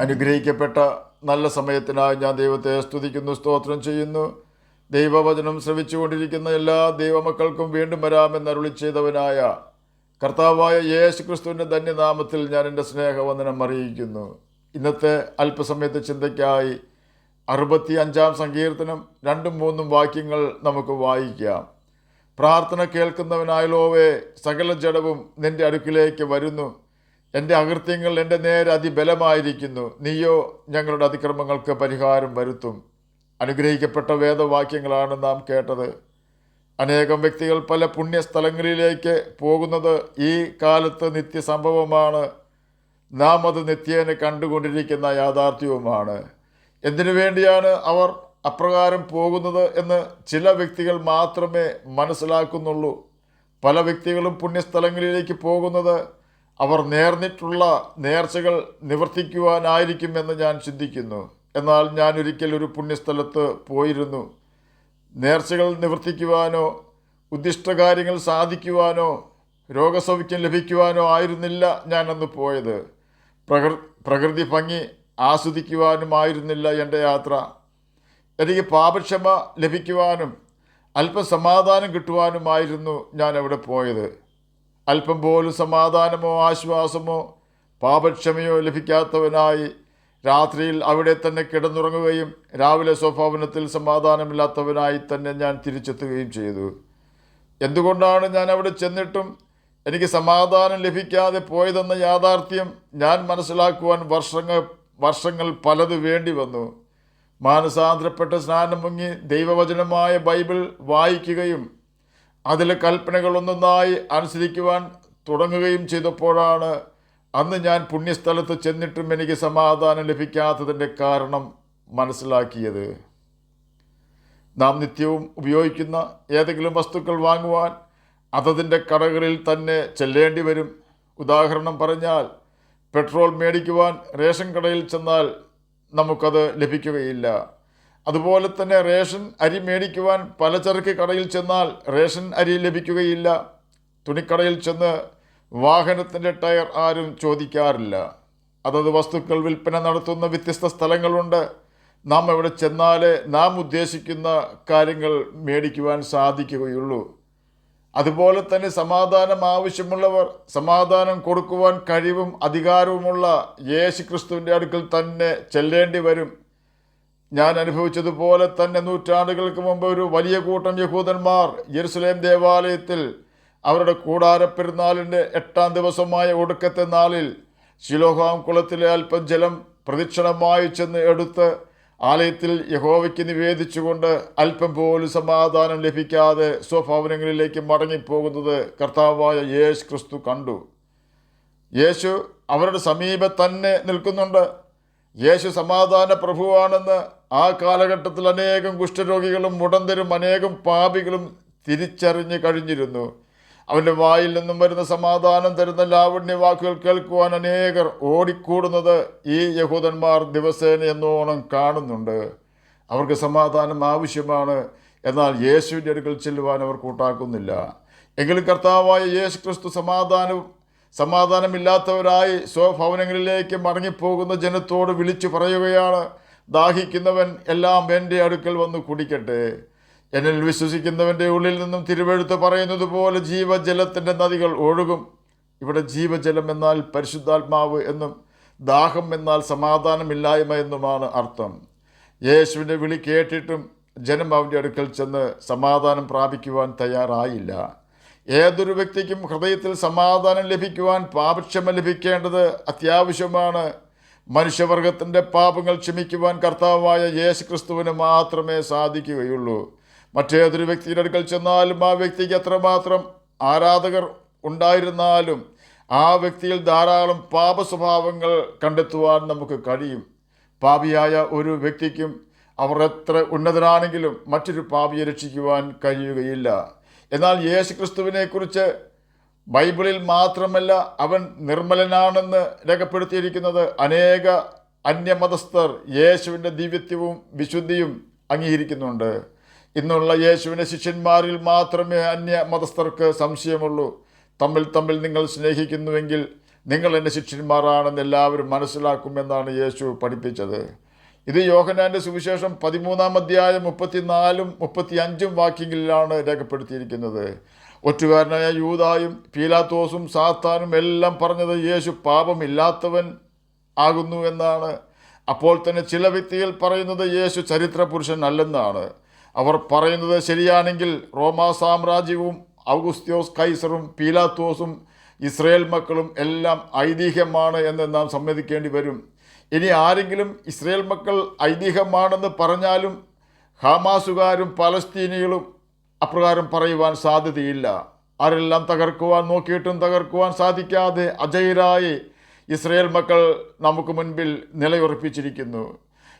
അനുഗ്രഹിക്കപ്പെട്ട നല്ല സമയത്തിനായി ഞാൻ ദൈവത്തെ സ്തുതിക്കുന്നു, സ്തോത്രം ചെയ്യുന്നു. ദൈവവചനം ശ്രവിച്ചുകൊണ്ടിരിക്കുന്ന എല്ലാ ദൈവമക്കൾക്കും വീണ്ടും വരാമെന്ന് അരുളി ചെയ്തവനായ കർത്താവായ യേശു ക്രിസ്തുവിൻ്റെ ധന്യനാമത്തിൽ ഞാൻ എൻ്റെ സ്നേഹവന്ദനം അറിയിക്കുന്നു. ഇന്നത്തെ അല്പസമയത്തെ ചിന്തയ്ക്കായി 65 സങ്കീർത്തനം 2-3 വാക്യങ്ങൾ നമുക്ക് വായിക്കാം. പ്രാർത്ഥന കേൾക്കുന്നവനായലോവേ, സകല ജഡവും നിൻ്റെ അടുക്കിലേക്ക് വരുന്നു. എൻ്റെ അകൃത്യങ്ങൾ എൻ്റെ നേരെ അതിബലമായിരിക്കുന്നു. നീയോ ഞങ്ങളുടെ അതിക്രമങ്ങൾക്ക് പരിഹാരം വരുത്തും. അനുഗ്രഹിക്കപ്പെട്ട വേദവാക്യങ്ങളാണ് നാം കേട്ടത്. അനേകം വ്യക്തികൾ പല പുണ്യസ്ഥലങ്ങളിലേക്ക് പോകുന്നത് ഈ കാലത്ത് നിത്യസംഭവമാണ്. നാം അത് നിത്യേന കണ്ടുകൊണ്ടിരിക്കുന്ന യാഥാർത്ഥ്യവുമാണ്. എന്തിനു വേണ്ടിയാണ് അവർ അപ്രകാരം പോകുന്നത് എന്ന് ചില വ്യക്തികൾ മാത്രമേ മനസ്സിലാക്കുന്നുള്ളൂ. പല വ്യക്തികളും പുണ്യസ്ഥലങ്ങളിലേക്ക് പോകുന്നത് അവർ നേർന്നിട്ടുള്ള നേർച്ചകൾ നിവർത്തിക്കുവാനായിരിക്കുമെന്ന് ഞാൻ ചിന്തിക്കുന്നു. എന്നാൽ ഞാൻ ഒരിക്കൽ ഒരു പുണ്യസ്ഥലത്ത് പോയിരുന്നു. നേർച്ചകൾ നിവർത്തിക്കുവാനോ ഉദ്ദിഷ്ടകാര്യങ്ങൾ സാധിക്കുവാനോ രോഗസൗഖ്യം ലഭിക്കുവാനോ ആയിരുന്നില്ല ഞാൻ അന്ന് പോയത്. പ്രകൃതി ഭംഗി ആസ്വദിക്കുവാനുമായിരുന്നില്ല എൻ്റെ യാത്ര. എനിക്ക് പാപക്ഷമ ലഭിക്കുവാനും അല്പം സമാധാനം കിട്ടുവാനുമായിരുന്നു ഞാൻ അവിടെ പോയത്. അല്പം പോലും സമാധാനമോ ആശ്വാസമോ പാപക്ഷമയോ ലഭിക്കാത്തവനായി രാത്രിയിൽ അവിടെ തന്നെ കിടന്നുറങ്ങുകയും രാവിലെ സ്വഭവനത്തിൽ സമാധാനമില്ലാത്തവനായി തന്നെ ഞാൻ തിരിച്ചെത്തുകയും ചെയ്തു. എന്തുകൊണ്ടാണ് ഞാൻ അവിടെ ചെന്നിട്ടും എനിക്ക് സമാധാനം ലഭിക്കാതെ പോയതെന്ന യാഥാർത്ഥ്യം ഞാൻ മനസ്സിലാക്കുവാൻ വർഷങ്ങൾ പലത് വേണ്ടി വന്നു. മാനസാന്തരപ്പെട്ട് സ്നാനം മുങ്ങി ദൈവവചനമായ ബൈബിൾ വായിക്കുകയും അതിലെ കൽപ്പനകളൊന്നൊന്നായി അനുസരിക്കുവാൻ തുടങ്ങുകയും ചെയ്തപ്പോഴാണ് അന്ന് ഞാൻ പുണ്യസ്ഥലത്ത് ചെന്നിട്ടും എനിക്ക് സമാധാനം ലഭിക്കാത്തതിൻ്റെ കാരണം മനസ്സിലാക്കിയത്. നാം നിത്യവും ഉപയോഗിക്കുന്ന ഏതെങ്കിലും വസ്തുക്കൾ വാങ്ങുവാൻ അതതിൻ്റെ കടകളിൽ തന്നെ ചെല്ലേണ്ടി വരും. ഉദാഹരണം പറഞ്ഞാൽ, പെട്രോൾ മേടിക്കുവാൻ റേഷൻ കടയിൽ ചെന്നാൽ നമുക്കത് ലഭിക്കുകയില്ല. അതുപോലെ തന്നെ റേഷൻ അരി മേടിക്കുവാൻ പലചരക്ക് കടയിൽ ചെന്നാൽ റേഷൻ അരി ലഭിക്കുകയില്ല. തുണിക്കടയിൽ ചെന്ന് വാഹനത്തിൻ്റെ ടയർ ആരും ചോദിക്കാറില്ല. അതത് വസ്തുക്കൾ വിൽപ്പന നടത്തുന്ന വ്യത്യസ്ത സ്ഥലങ്ങളുണ്ട്. നാം എവിടെ ചെന്നാലേ നാം ഉദ്ദേശിക്കുന്ന കാര്യങ്ങൾ മേടിക്കുവാൻ സാധിക്കുകയുള്ളൂ. അതുപോലെ തന്നെ സമാധാനം ആവശ്യമുള്ളവർ സമാധാനം കൊടുക്കുവാൻ കഴിവും അധികാരവുമുള്ള യേശു ക്രിസ്തുവിൻ്റെ അടുക്കൽ തന്നെ ചെല്ലേണ്ടി വരും. ഞാൻ അനുഭവിച്ചതുപോലെ തന്നെ നൂറ്റാണ്ടുകൾക്ക് മുമ്പ് ഒരു വലിയ കൂട്ടം യഹൂദന്മാർ യെരുശലേം ദേവാലയത്തിൽ അവരുടെ കൂടാരപ്പെരുന്നാളിൻ്റെ 8-ാം ദിവസമായ ഒടുക്കത്തെ നാളിൽ ശിലോഹാം കുളത്തിലെ അല്പം ജലം പ്രദക്ഷിണമായി ചെന്ന് എടുത്ത് ആലയത്തിൽ യഹോവയ്ക്ക് നിവേദിച്ചുകൊണ്ട് അല്പം പോലും സമാധാനം ലഭിക്കാതെ സ്വഭവനങ്ങളിലേക്ക് മടങ്ങിപ്പോകുന്നത് കർത്താവായ യേശു ക്രിസ്തു കണ്ടു. യേശു അവരുടെ സമീപം തന്നെ നിൽക്കുന്നുണ്ട്. യേശു സമാധാന പ്രഭുവാണെന്ന് ആ കാലഘട്ടത്തിൽ അനേകം കുഷ്ഠരോഗികളും മുടന്തരും അനേകം പാപികളും തിരിച്ചറിഞ്ഞ് കഴിഞ്ഞിരുന്നു. അവൻ്റെ വായിൽ നിന്നും വരുന്ന സമാധാനം തരുന്ന ലാവണ്യ വാക്കുകൾ കേൾക്കുവാൻ അനേകർ ഓടിക്കൂടുന്നത് ഈ യഹൂദന്മാർ ദിവസേന എന്നോണം കാണുന്നുണ്ട്. അവർക്ക് സമാധാനം ആവശ്യമാണ്. എന്നാൽ യേശുവിൻ്റെ അടുക്കൽ ചെല്ലുവാൻ അവർ കൂട്ടാക്കുന്നില്ല. എങ്കിലും കർത്താവായ യേശു ക്രിസ്തു സമാധാനമില്ലാത്തവരായി സ്വഭവനങ്ങളിലേക്ക് മടങ്ങിപ്പോകുന്ന ജനത്തോട് വിളിച്ചു പറയുകയാണ്, ദാഹിക്കുന്നവൻ എല്ലാം എൻ്റെ അടുക്കൽ വന്ന് കുടിക്കട്ടെ. എന്നിൽ വിശ്വസിക്കുന്നവൻ്റെ ഉള്ളിൽ നിന്നും തിരുവെഴുത്ത് പറയുന്നത് പോലെ ജീവജലത്തിൻ്റെ നദികൾ ഒഴുകും. ഇവിടെ ജീവജലം എന്നാൽ പരിശുദ്ധാത്മാവ് എന്നും ദാഹം എന്നാൽ സമാധാനമില്ലായ്മ എന്നുമാണ് അർത്ഥം. യേശുവിൻ്റെ വിളി കേട്ടിട്ടും ജനം അവൻ്റെ അടുക്കൽ ചെന്ന് സമാധാനം പ്രാപിക്കുവാൻ തയ്യാറായില്ല. ഏതൊരു വ്യക്തിക്കും ഹൃദയത്തിൽ സമാധാനം ലഭിക്കുവാൻ പാപക്ഷമ ലഭിക്കേണ്ടത് അത്യാവശ്യമാണ്. മനുഷ്യവർഗത്തിൻ്റെ പാപങ്ങൾ ക്ഷമിക്കുവാൻ കർത്താവായ യേശു ക്രിസ്തുവിന് മാത്രമേ സാധിക്കുകയുള്ളൂ. മറ്റേതൊരു വ്യക്തിയുടെ അടുക്കൽ ചെന്നാലും ആ വ്യക്തിക്ക് എത്രമാത്രം ആരാധകർ ഉണ്ടായിരുന്നാലും ആ വ്യക്തിയിൽ ധാരാളം പാപ സ്വഭാവങ്ങൾ കണ്ടെത്തുവാൻ നമുക്ക് കഴിയും. പാപിയായ ഒരു വ്യക്തിക്കും അവർ എത്ര ഉന്നതനാണെങ്കിലും മറ്റൊരു പാപിയെ രക്ഷിക്കുവാൻ കഴിയുകയില്ല. എന്നാൽ യേശു ക്രിസ്തുവിനെക്കുറിച്ച് ബൈബിളിൽ മാത്രമല്ല അവൻ നിർമ്മലനാണെന്ന് രേഖപ്പെടുത്തിയിരിക്കുന്നത് അനേക അന്യമതസ്ഥർ യേശുവിൻ്റെ ദിവ്യത്വവും വിശുദ്ധിയും അംഗീകരിക്കുന്നുണ്ട്. ഇന്നുള്ള യേശുവിൻ്റെ ശിഷ്യന്മാരിൽ മാത്രമേ അന്യമതസ്ഥർക്ക് സംശയമുള്ളൂ. തമ്മിൽ നിങ്ങൾ സ്നേഹിക്കുന്നുവെങ്കിൽ നിങ്ങൾ എൻ്റെ ശിഷ്യന്മാരാണെന്ന് എല്ലാവരും മനസ്സിലാക്കുമെന്നാണ് യേശു പഠിപ്പിച്ചത്. ഇത് യോഹന്നാൻ്റെ സുവിശേഷം 13-ാം അധ്യായം 34-35 വാക്യങ്ങളിലാണ് രേഖപ്പെടുത്തിയിരിക്കുന്നത്. ഒറ്റുകാരനായ യൂദായും പീലാത്തോസും സാത്താനും എല്ലാം പറഞ്ഞത് യേശു പാപമില്ലാത്തവൻ ആകുന്നു എന്നാണ്. അപ്പോൾ തന്നെ ചില വ്യക്തികൾ പറയുന്നത് യേശു ചരിത്ര പുരുഷൻ അല്ലെന്നാണ്. അവർ പറയുന്നത് ശരിയാണെങ്കിൽ റോമാ സാമ്രാജ്യവും ഔഗുസ്ത്യോസ് കൈസറും പീലാത്തോസും ഇസ്രയേൽ മക്കളും എല്ലാം ഐതിഹ്യമാണ് എന്ന് നാം സമ്മതിക്കേണ്ടി വരും. ഇനി ആരെങ്കിലും ഇസ്രയേൽ മക്കൾ ഐതിഹ്യമാണെന്ന് പറഞ്ഞാലും ഹമാസുകാരും പലസ്തീനികളും അപ്രകാരം പറയുവാൻ സാധ്യതയില്ല. ആരെല്ലാം തകർക്കുവാൻ നോക്കിയിട്ടും തകർക്കുവാൻ സാധിക്കാതെ അജയരായി ഇസ്രയേൽ മക്കൾ നമുക്ക് മുൻപിൽ നിലയുറപ്പിച്ചിരിക്കുന്നു.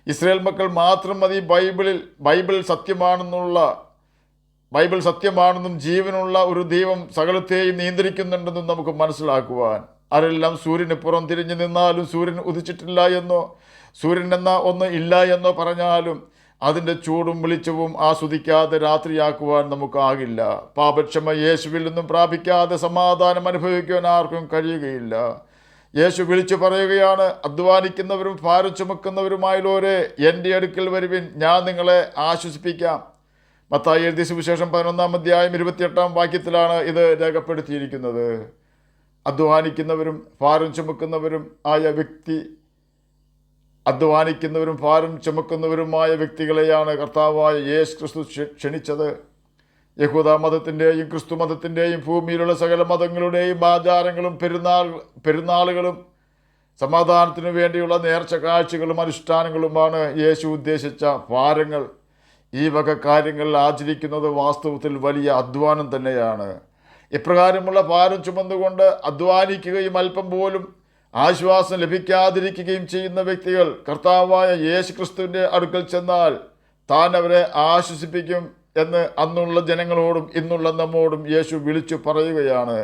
ഇസ്രയേൽ മക്കൾ മാത്രം മതി ബൈബിൾ സത്യമാണെന്നും ജീവനുള്ള ഒരു ദൈവം സകലത്തെയും നിയന്ത്രിക്കുന്നുണ്ടെന്നും നമുക്ക് മനസ്സിലാക്കുവാൻ. ആരെല്ലാം സൂര്യന് പുറം തിരിഞ്ഞു നിന്നാലും സൂര്യൻ ഉദിച്ചിട്ടില്ല എന്നോ സൂര്യൻ എന്ന ഒന്ന് ഇല്ല എന്നോ പറഞ്ഞാലും അതിൻ്റെ ചൂടും വെളിച്ചവും ആസ്വദിക്കാതെ രാത്രിയാക്കുവാൻ നമുക്കാകില്ല. പാപക്ഷമ യേശുവിൽ നിന്നും പ്രാപിക്കാതെ സമാധാനം അനുഭവിക്കുവാൻ ആർക്കും കഴിയുകയില്ല. യേശു വിളിച്ചു പറയുകയാണ്, അധ്വാനിക്കുന്നവരും ഭാരം ചുമക്കുന്നവരുമായുള്ളവരെ എൻ്റെ അടുക്കൽ വരുവിൻ, ഞാൻ നിങ്ങളെ ആശ്വസിപ്പിക്കാം. മത്തായി എഴുതിയ സുവിശേഷം 11-ാം അധ്യായം 28-ാം വാക്യത്തിലാണ് ഇത് രേഖപ്പെടുത്തിയിരിക്കുന്നത്. അധ്വാനിക്കുന്നവരും ഭാരം ചുമക്കുന്നവരും വ്യക്തികളെയാണ് കർത്താവായ യേശു ക്രിസ്തു ക്ഷണിച്ചത്. യഹൂദ മതത്തിൻ്റെയും ക്രിസ്തു മതത്തിൻ്റെയും ഭൂമിയിലുള്ള സകല മതങ്ങളുടെയും ആചാരങ്ങളും പെരുന്നാളുകളും സമാധാനത്തിനു വേണ്ടിയുള്ള നേർച്ച കാഴ്ചകളും അനുഷ്ഠാനങ്ങളുമാണ് യേശു ഉദ്ദേശിച്ച ഭാരങ്ങൾ. ഈ വക കാര്യങ്ങൾ ആചരിക്കുന്നത് വാസ്തവത്തിൽ വലിയ അധ്വാനം തന്നെയാണ്. ഇപ്രകാരമുള്ള ഭാരം ചുമന്നുകൊണ്ട് അധ്വാനിക്കുകയും അല്പം പോലും ആശ്വാസം ലഭിക്കാതിരിക്കുകയും ചെയ്യുന്ന വ്യക്തികൾ കർത്താവായ യേശു ക്രിസ്തുവിൻ്റെ അടുക്കൽ ചെന്നാൽ താൻ അവരെ ആശ്വസിപ്പിക്കും എന്ന് അന്നുള്ള ജനങ്ങളോടും ഇന്നുള്ള നമ്മോടും യേശു വിളിച്ചു പറയുകയാണ്.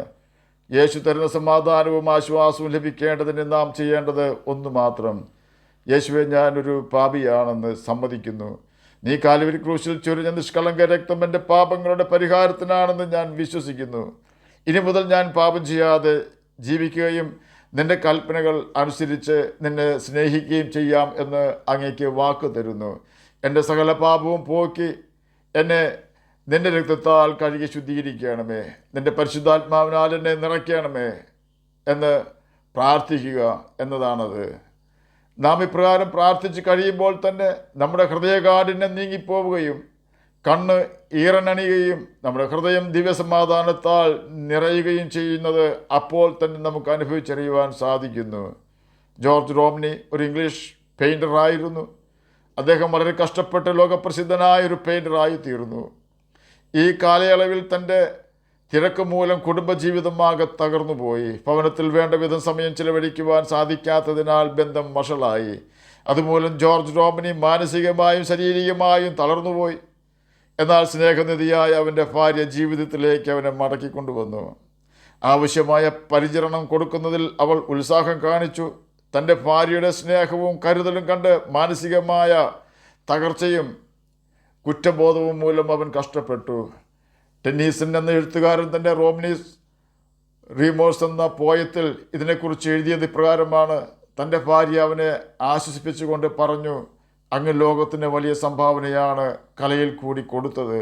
യേശു തരുന്ന സമാധാനവും ആശ്വാസവും ലഭിക്കേണ്ടതിന് നാം ചെയ്യേണ്ടത് ഒന്ന് മാത്രം. യേശുവെ, ഞാനൊരു പാപിയാണെന്ന് സമ്മതിക്കുന്നു. നീ കാൽവരി ക്രൂശിൽ ചൊരിഞ്ഞ നിഷ്കളങ്ക രക്തം എൻ്റെ പാപങ്ങളുടെ പരിഹാരത്തിനാണെന്ന് ഞാൻ വിശ്വസിക്കുന്നു. ഇനി മുതൽ ഞാൻ പാപം ചെയ്യാതെ ജീവിക്കുകയും നിൻ്റെ കൽപ്പനകൾ അനുസരിച്ച് നിന്നെ സ്നേഹിക്കുകയും ചെയ്യാം എന്ന് അങ്ങേക്ക് വാക്ക് തരുന്നു. എൻ്റെ സകല പാപവും പോക്കി എന്നെ നിൻ്റെ രക്തത്താൽ കഴുകി ശുദ്ധീകരിക്കണമേ. നിൻ്റെ പരിശുദ്ധാത്മാവിനാൽ എന്നെ നിറയ്ക്കണമേ എന്ന് പ്രാർത്ഥിക്കുക എന്നതാണത്. നാം ഇപ്രകാരം പ്രാർത്ഥിച്ച് കഴിയുമ്പോൾ തന്നെ നമ്മുടെ ഹൃദയകാഠിന്യം നീങ്ങിപ്പോവുകയും കണ്ണ് ഈറനണിയുകയും നമ്മുടെ ഹൃദയം ദിവ്യസമാധാനത്താൽ നിറയുകയും ചെയ്യുന്നത് അപ്പോൾ തന്നെ നമുക്ക് അനുഭവിച്ചറിയുവാൻ സാധിക്കുന്നു. ജോർജ് റോംനി ഒരു ഇംഗ്ലീഷ് പെയിൻറ്ററായിരുന്നു. അദ്ദേഹം വളരെ കഷ്ടപ്പെട്ട് ലോകപ്രസിദ്ധനായ ഒരു പെയിൻറ്ററായി തീർന്നു. ഈ കാലയളവിൽ തൻ്റെ തിരക്ക് മൂലം കുടുംബജീവിതമാകെ തകർന്നുപോയി. ഭവനത്തിൽ വേണ്ട വിധം സമയം ചിലവഴിക്കുവാൻ സാധിക്കാത്തതിനാൽ ബന്ധം വഷളായി. അതുമൂലം ജോർജ് റോംനി മാനസികമായും ശാരീരികമായും തളർന്നുപോയി. എന്നാൽ സ്നേഹനിധിയായ അവൻ്റെ ഭാര്യ ജീവിതത്തിലേക്ക് അവനെ മടക്കിക്കൊണ്ടുവന്നു. ആവശ്യമായ പരിചരണം കൊടുക്കുന്നതിൽ അവൾ ഉത്സാഹം കാണിച്ചു. തൻ്റെ ഭാര്യയുടെ സ്നേഹവും കരുതലും കണ്ട് മാനസികമായ തകർച്ചയും കുറ്റബോധവും മൂലം അവൻ കഷ്ടപ്പെട്ടു. ടെന്നീസൺ എന്ന എഴുത്തുകാരൻ തൻ്റെ റോംനീസ് റീമോഴ്സ് എന്ന പോയത്തിൽ ഇതിനെക്കുറിച്ച് എഴുതിയത് ഇപ്രകാരമാണ്. തൻ്റെ ഭാര്യ അവനെ ആശ്വസിപ്പിച്ചുകൊണ്ട് പറഞ്ഞു, അങ്ങ് ലോകത്തിന് വലിയ സംഭാവനയാണ് കലയിൽ കൂടി കൊടുത്തത്.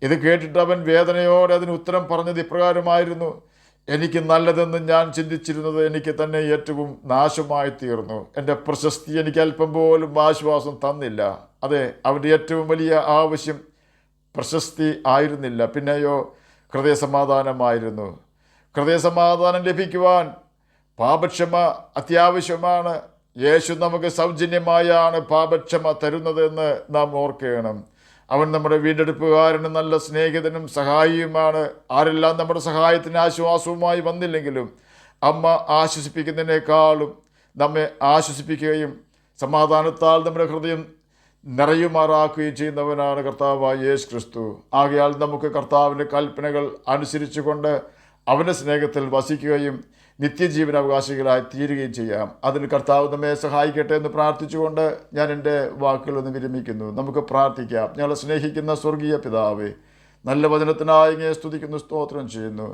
ഇത് കേട്ടിട്ട് അവൻ വേദനയോടെ അതിന് ഉത്തരം പറഞ്ഞത് ഇപ്രകാരമായിരുന്നു: എനിക്ക് നല്ലതെന്ന് ഞാൻ ചിന്തിച്ചിരുന്നത് എനിക്ക് തന്നെ ഏറ്റവും നാശമായി തീർന്നു. എൻ്റെ പ്രശസ്തി എനിക്ക് അല്പം പോലും ആശ്വാസം തന്നില്ല. അതെ, അവൻ്റെ ഏറ്റവും വലിയ ആവശ്യം പ്രശസ്തി ആയിരുന്നില്ല, പിന്നെയോ ഹൃദയസമാധാനമായിരുന്നു. ഹൃദയസമാധാനം ലഭിക്കുവാൻ പാപക്ഷമ അത്യാവശ്യമാണ്. യേശു നമുക്ക് സൗജന്യമായാണ് പാപക്ഷമ തരുന്നതെന്ന് നാം ഓർക്കണം. അവൻ നമ്മുടെ വീണ്ടെടുപ്പുകാരനും നല്ല സ്നേഹിതനും സഹായിയുമാണ്. ആരെല്ലാം നമ്മുടെ സഹായത്തിന് ആശ്വാസവുമായി വന്നില്ലെങ്കിലും അമ്മ ആശ്വസിപ്പിക്കുന്നതിനേക്കാളും നമ്മെ ആശ്വസിപ്പിക്കുകയും സമാധാനത്താൽ നമ്മുടെ ഹൃദയം നിറയുമാറാക്കുകയും ചെയ്യുന്നവനാണ് കർത്താവായ യേശു ക്രിസ്തു. ആകയാൽ നമുക്ക് കർത്താവിൻ്റെ കൽപ്പനകൾ അനുസരിച്ചുകൊണ്ട് അവൻ്റെ സ്നേഹത്തിൽ വസിക്കുകയും നിത്യജീവൻ അവകാശികളായി തീരുകയും ചെയ്യാം. അതിന് കർത്താവ് നമ്മെ സഹായിക്കട്ടെ എന്ന് പ്രാർത്ഥിച്ചുകൊണ്ട് ഞാൻ എൻ്റെ വാക്കുകളൊന്ന് വിരമിക്കുന്നു. നമുക്ക് പ്രാർത്ഥിക്കാം. ഞങ്ങളെ സ്നേഹിക്കുന്ന സ്വർഗീയ പിതാവേ, നല്ല വചനത്തിനായി ഇങ്ങനെ സ്തുതിക്കുന്നു, സ്തോത്രം ചെയ്യുന്നു.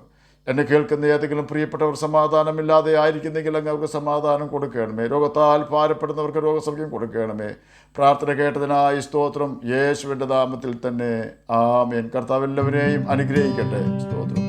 എന്നെ കേൾക്കുന്ന ഏതെങ്കിലും പ്രിയപ്പെട്ടവർ സമാധാനമില്ലാതെ ആയിരിക്കുന്നെങ്കിൽ അങ്ങ് അവർക്ക് സമാധാനം കൊടുക്കണമേ. രോഗത്താൽ ഭാരപ്പെടുന്നവർക്ക് രോഗസൗഖ്യം കൊടുക്കണമേ. പ്രാർത്ഥന കേട്ടതിനായി സ്തോത്രം. യേശുവിൻ്റെ നാമത്തിൽ തന്നെ ആമേൻ. കർത്താവ് എല്ലാവരെയും അനുഗ്രഹിക്കട്ടെ. സ്തോത്രം.